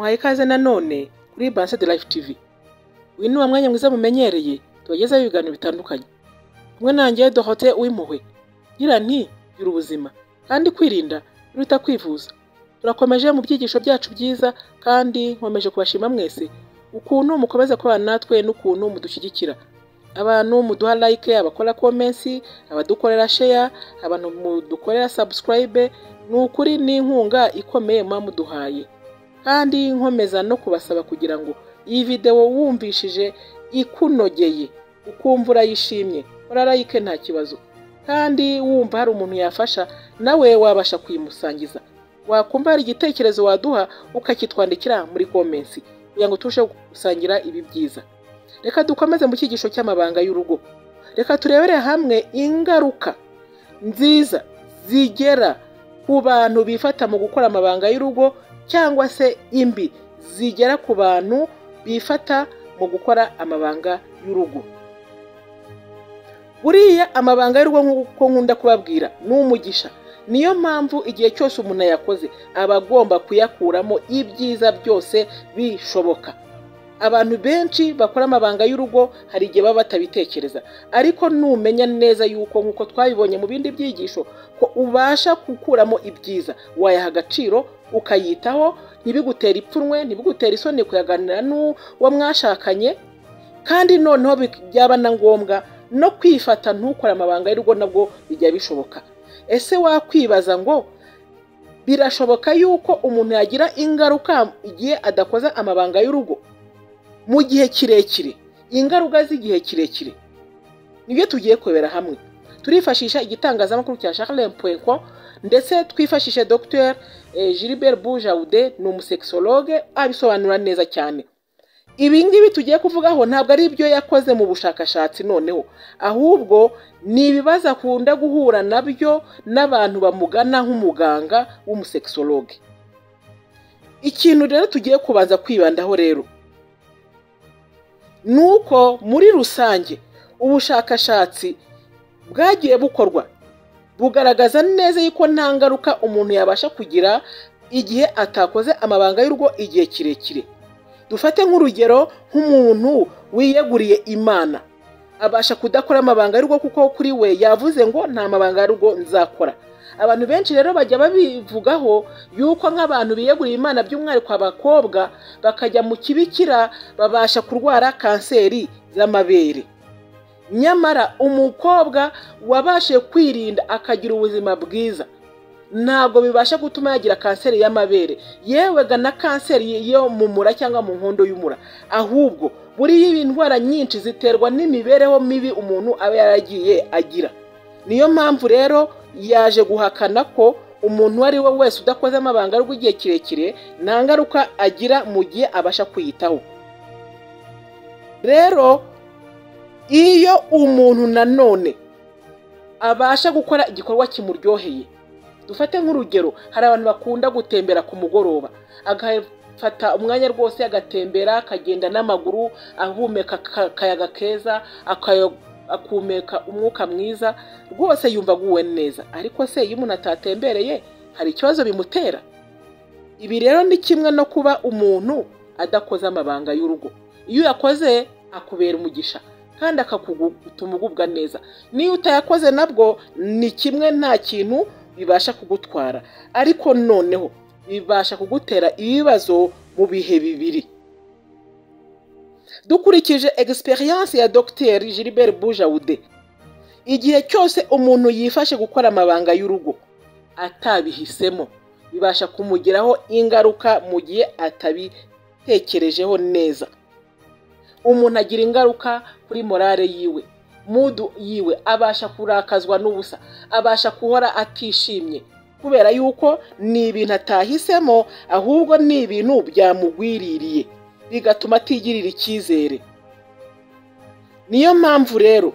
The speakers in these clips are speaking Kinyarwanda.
muhaye ikaze nanone kuri Banse de Life TV. Uyu ni mwanya mwiza mumenyereye tubagezaho ibiganiro bitandukanye. Kumwe nanjye Dorothée Uwimpuhwe. Gira nti gira ubuzima kandi kwirinda biruta kwivuza. Turakomeje mu byigisho byacu byiza kandi nkomeje kubashima mwese ukuntu mukomeza kubana natwe n'ukuntu mudushyigikira. Abantu muduha like, abakora comments, abadukorera share, abantu mudukorera subscribe, n'ukuri n'inkunga ikomeye muduhaye. Kandi nkomeza no kubasaba kugira ngo iyi video wumvishije ikunogeye ukumva urayishimye kora like nta kibazo, kandi wumva hari umuntu yafasha nawe wabasha kuyimusangiza. Wakumva hari igitekerezo waduha ukakitwandikira muri comments kugira ngo turusheho gusangira ibi byiza. Reka dukomeze mu cyigisho cy'amabanga y'urugo. Reka turebere hamwe ingaruka nziza zigera ku bantu bifata mu gukora amabanga y'urugo, cyangwa se imbi zigera ku bantu bifata mu gukora amabanga y'urugo. Buriya amabanga y'urugo nk'uko nkunda kubabwira ni umugisha. Niyo mpamvu igihe cyose umuntu yakoze aba agomba kuyakuramo ibyiza byose bishoboka. Abantu benshi bakora amabanga y'urugo hari igihe baba batabitekereza, ariko numenya neza yuko nk'uko twabibonye mu bindi byigisho ko ubasha gukuramo ibyiza, wayaha agaciro ukayitaho, ntibigutera ipfunwe, ntibigutera isoni kuyaganira n'uwo mwashakanye, kandi noneho byaba na ngombwa no kwifata ntukore amabanga y'urugo nabwo bijya bishoboka. Ese wakwibaza ngo birashoboka yuko umuntu yagira ingaruka igihe adakoze amabanga y'urugo mu gihe kirekire? Ingaruka z'igihe kirekire nibyo tugiye kubera hamwe. Turifashisha igitangazamakuru cya Charles.com, ndetse twifashishe Dr Gilbert Bujaude, ni umusexologue, abisobanura neza cyane. Ibi ngibi tugiye kuvugaho ntabwo ari ibyo yakoze mu bushakashatsi noneho, ahubwo ni ibibazo akunda guhura nabyo n'abantu bamugana nk'umuganga w'umusexologue. Ikintu rero tugiye kubanza kwibandaho rero nuko muri rusange ubushakashatsi bwagiye bukorwa bugaragaza neza yuko nta ngaruka umuntu yabasha kugira igihe atakoze amabanga y'urugo igihe kirekire. Dufate nk'urugero nk'umuntu wiyeguriye Imana abasha kudakora amabanga y'urugo kuko kuri we yavuze ngo nta mabanga y'urugo nzakora. Abantu benshi rero bajya babivugaho yuko nk'abantu biyeguriye Imana by'umwihariko abakobwa bakajya mu kibikira babasha kurwara kanseri z'amabere. Nyamara umukobwa wabashe kwirinda akagira ubuzima bwiza ntabwo bibasha gutuma yagira kanseri y'amabere, yewe na kanseri yo mu mura cyangwa mu nkondo y'umura. Ahubwo buriya indwara nyinshi ziterwa n'imibereho mibi umuntu aba yaragiye agira. Niyo mpamvu rero yaje guhakana ko umuntu ari we wese udakoze amabanga y'urugo igihe kirekire nta ngaruka agira mu gihe abasha kwiyitaho. Rero iyo umuntu nanone abasha gukora igikorwa kimuryoheye, dufate nk'urugero, hari abantu bakunda gutembera ku mugoroba, agafata umwanya rwose agatembera, akagenda n'amaguru, ahumeka akayaga keza, akumeka umwuka mwiza, rwose yumva aguwe neza. Ariko se iyo umuntu atatembereye hari ikibazo bimutera? Ibi rero ni kimwe no kuba umuntu adakoze amabanga y'urugo. Iyo yakoze akubera umugisha kandi akakugutuma ugubwa neza. Niyo utayakoze nabwo ni kimwe, nta kintu bibasha kugutwara, ariko noneho bibasha kugutera ibibazo mu bihe bibiri. Dukurikije experience ya Dr Gilbert Bujaude, igihe cyose umuntu yifashe gukora amabanga y'urugo atabihisemo bibasha kumugiraho ingaruka mu gihe atabitekerejeho neza. Umuntu agira ingaruka kuri morale yiwe, mudu yiwe, abasha kurakazwa n'ubusa, abasha kuhora atishimye kubera yuko ni ibintu atahisemo, ahubwo ni ibintu byamugwiririye bigatuma atigirira icyizere. Niyo mpamvu rero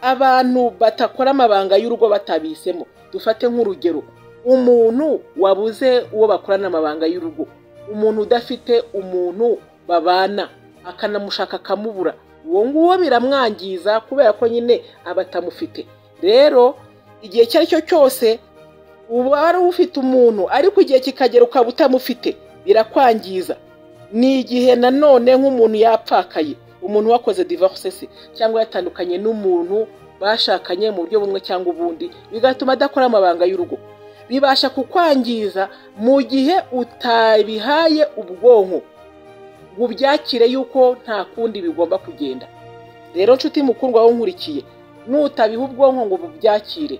abantu batakora amabanga y'urugo batabihisemo. Dufate nk'urugero, umuntu wabuze uwo bakorana amabanga y'urugo, umuntu udafite umuntu babana akanamushaka akamubura, uwo nguwo biramwangiza kubera ko nyine aba atamufite. Rero igihe icyo ari cyo cyose uba wari ufite umuntu ariko igihe kikagera ukaba utamufite, birakwangiza. Ni igihe nanone nk'umuntu yapfakaye, umuntu wakoze divorce se cyangwa yatandukanye n'umuntu bashakanye mu buryo bumwe cyangwa ubundi, bigatuma adakora amabanga y'urugo. Bibasha kukwangiza mu gihe utabihaye ubwonko ngo ubyakire yuko nta kundi bigomba kugenda. Rero nshuti mukundwa wo nkurikiye, nutabiha ubwonko ngo bubyakire,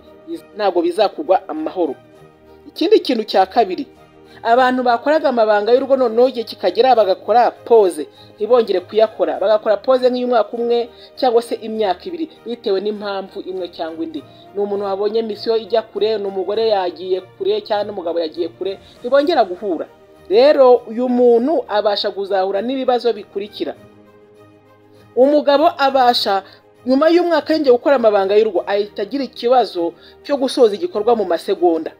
ntabwo bizakugwa amahoro. Ikindi kintu cya kabiri, abantu bakoraga amabanga y'urugo noneho igihe kikagera bagakora pause, ntibongere kuyakora, bagakora pause nk'iy'umwaka umwe cyangwa se imyaka ibiri, bitewe n'impamvu imwe cyangwa indi. Ni umuntu wabonye misiyo ijya kure, ni umugore yagiye kure cyangwa n'umugabo yagiye kure, ntibongera guhura. Rero uyu muntu abasha kuzahura n'ibibazo bikurikira. Umugabo abasha nyuma y'umwaka yongeye gukora amabanga y'urugo ahita agira ikibazo cyo gusoza igikorwa mu masegonda,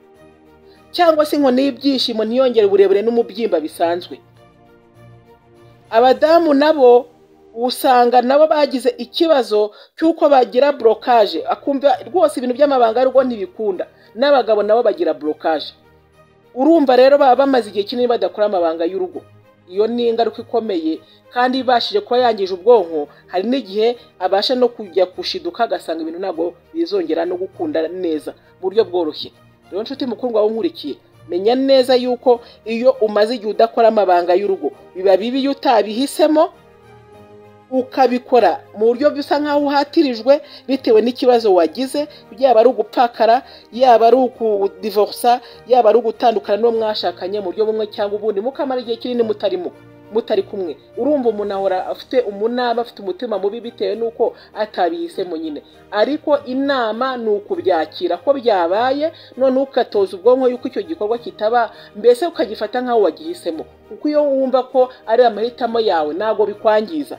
cyangwa se inkoni y'ibyishimo ntiyongere uburebure n'umubyimba bisanzwe. Abadamu nabo usanga nabo bagize ikibazo cy'uko bagira blocage, akumva rwose ibintu by'amabanga y'urugo ntibikunda. N'abagabo nabo bagira blocage. Urumva rero baba bamaze igihe kinini badakora amabanga y'urugo. Iyo ni ingaruka ikomeye kandi ibashije kuba yangije ubwonko. Hari n'igihe abasha no kujya kushiduka agasanga ibintu ntabwo bizongera no gukunda neza mu buryo bworoshye. Rero nshuti mukundwa wo nkurikiye, menya neza yuko iyo umaze igihe udakora amabanga y'urugo biba bibi iyo utabihisemo ukabikora mu buryo bisa nkaho uhatirijwe bitewe n'ikibazo wagize, yaba ari ugupfakara, yaba ari ukudivorsa, yaba ari ugutandukana n'uwo mwashakanye mu buryo bumwe cyangwa ubundi, mukamara igihe kinini mutari kumwe. Urumva umuntu ahora afite umunaba, afite umutima mubi bitewe n'uko atabihisemo nyine. Ariko inama ni ukubyakira ko byabaye, none ukatoza ubwonko yuko icyo gikorwa kitaba, mbese ukagifata nkaho wagihisemo, kuko iyo wumva ko ari amahitamo yawe ntabwo bikwangiza.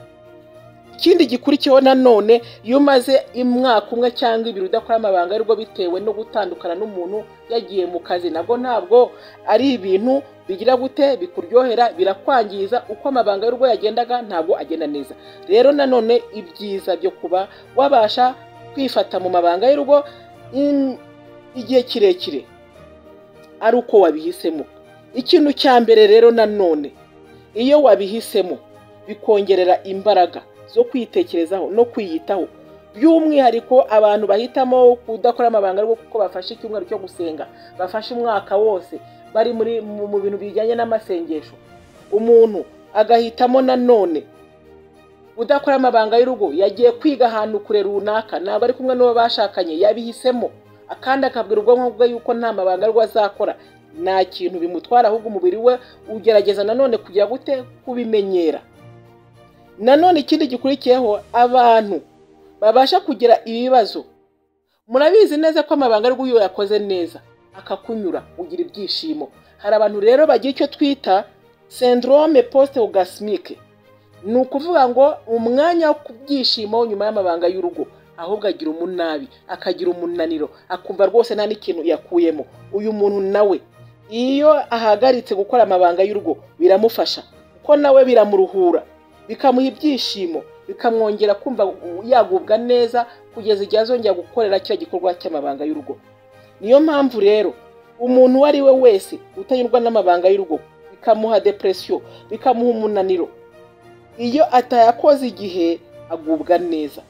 Ikindi gikurikiyeho nanone, iyo umaze umwaka umwe cyangwa ibiri udakora amabanga y'urugo bitewe no gutandukana n'umuntu yagiye mu kazi, ntabwo ari ibintu bigira gute bikuryohera, birakwangiza. Uko amabanga y'urugo yagendaga ntabwo agenda neza. Rero nanone ibyiza byo kuba wabasha kwifata mu mabanga y'urugo igihe kirekire ari uko wabihisemo. Ikintu cya mbere rero nanone, iyo wabihisemo bikongerera imbaraga zo kwitekerezaho no kwiyitaho. By'umwihariko abantu bahitamo kudakora amabanga y'urugo kuko bafashe icyumweru cyo gusenga, bafashe umwaka wose bari mu bintu bijyanye n'amasengesho. Umuntu agahitamo nanone udakora amabanga y'urugo, yagiye kwiga ahantu kure runaka, ntabwo ari kumwe n'uwo bashakanye, yabihisemo kandi akabwira ubwonko bwe yuko nta mabanga y'urugo azakora, nta kintu bimutwara, ahubwo umubiri we ugerageza nanone kugira gute kubimenyera. Nanone ikindi gikurikiyeho, abantu babasha kugira ibibazo. Murabizi neza ko amabanga y'urugo iyo yakoze neza akakunyura ugira ibyishimo. Hari abantu rero bagira icyo twita syndrome post-orgasmique. Ni ukuvuga ngo umwanya wo kubyishimo nyuma y'amabanga y'urugo ahubwo agira umunabi, akagira umunaniro, akumva rwose nta n'ikintu yakuyemo. Uyu muntu nawe iyo ahagaritse gukora amabanga y'urugo biramufasha, kuko nawe biramuruhura, bikamuha ibyishimo, bikamwongera kumva yagubwa neza kugeza igihe azongera gukorera kiriya gikorwa cy'amabanga y'urugo. Niyo mpamvu rero umuntu uwo ari we wese utanyurwa n'amabanga y'urugo bikamuha depression, bikamuha umunaniro, iyo atayakoze igihe agubwa neza,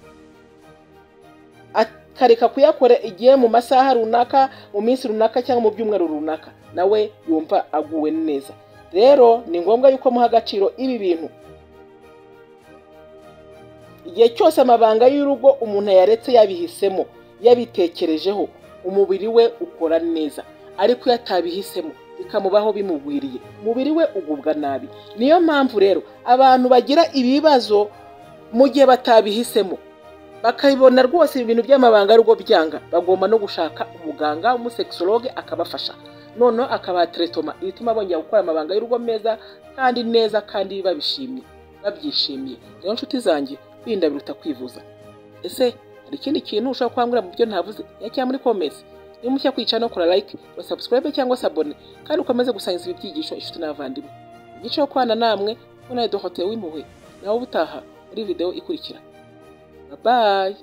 akareka kuyakora igihe mu masaha runaka, mu minsi runaka cyangwa mu byumweru runaka, nawe yumva aguwe neza. Rero ni ngombwa yuko muha agaciro ibi bintu. Igihe cyose amabanga y'urugo umuntu yaretse yabihisemo, yabitekerejeho, umubiri we ukora neza. Ariko iyo atabihisemo bikamubaho bimugwiriye, umubiri we ugubwa nabi. Niyo mpamvu rero abantu bagira ibibazo mu gihe batabihisemo, bakabibona rwose ibintu by'amabanga y'urugo byanga, bagomba no gushaka umuganga w'umusexologue akabafasha, noneho akabaha treatment ituma bongera gukora amabanga y'urugo neza kandi babyishimiye. Rero nshuti zanjye, kwirinda biruta kwivuza. Ese hari ikindi kintu ushaka kwambura mu byo ntavuze? Cyangwa muri comments. Niba mushya kwica no kora like, subscribe cyangwa abone, kandi ukomeze gusangiza ibyigisho inshuti n'abavandimwe. Igice cyo kwana namwe Dr. W'impuhwe, nawe ubutaha muri video ikurikira. Bye bye.